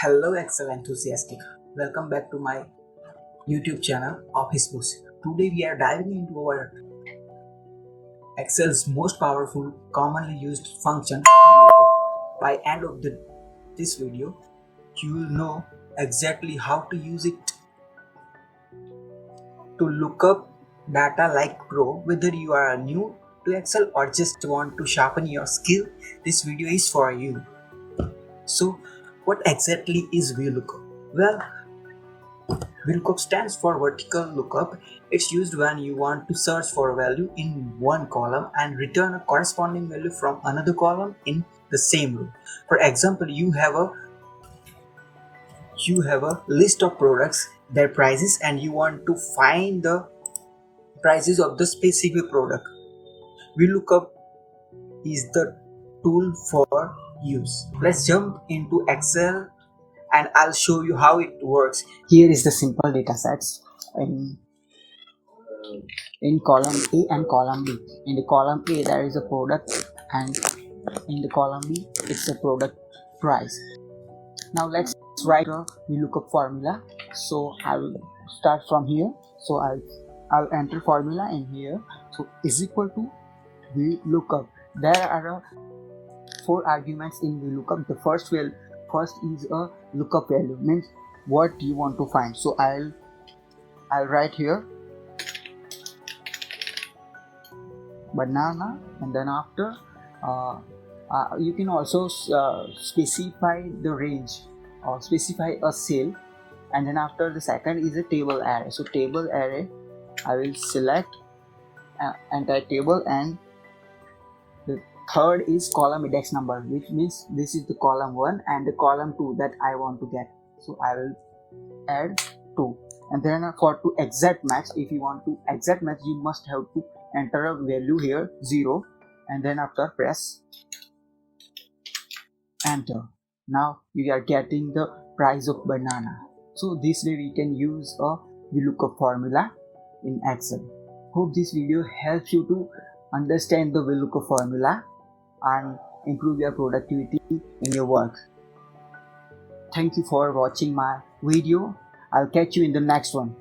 Hello Excel enthusiastic. Welcome back to my YouTube channel Office Boost. Today we are diving into our Excel's most powerful commonly used function VLOOKUP. By end of this video, you will know exactly how to use it to look up data like pro. Whether you are new to Excel or just want to sharpen your skill, this video is for you. So what exactly is VLOOKUP? Well, VLOOKUP stands for vertical lookup. It's used when you want to search for a value in one column and return a corresponding value from another column in the same row. For example, you have a list of products, their prices, and you want to find the prices of the specific product. VLOOKUP is the tool for use. Let's jump into Excel and I'll show you how it works. Here is the simple data sets in column A and column B. In the column A there is a product and in the column B it's a product price. Now let's write a VLOOKUP formula. So I will start from here. So I'll enter formula in here. So is equal to VLOOKUP. There are four arguments in VLOOKUP. The first is a lookup value, means what you want to find. So I'll write here banana, and then after you can also specify the range or specify a cell, and then after the second is a table array. So table array, I will select entire table, and the third is column index number, which means this is the column 1 and the column 2 that I want to get. So I will add 2, and then for to exact match, if you want to exact match, you must have to enter a value here 0, and then after press enter. Now you are getting the price of banana. So this way we can use a VLOOKUP formula in Excel. Hope this video helps you to understand the VLOOKUP formula and improve your productivity in your work. Thank you for watching my video. I'll catch you in the next one.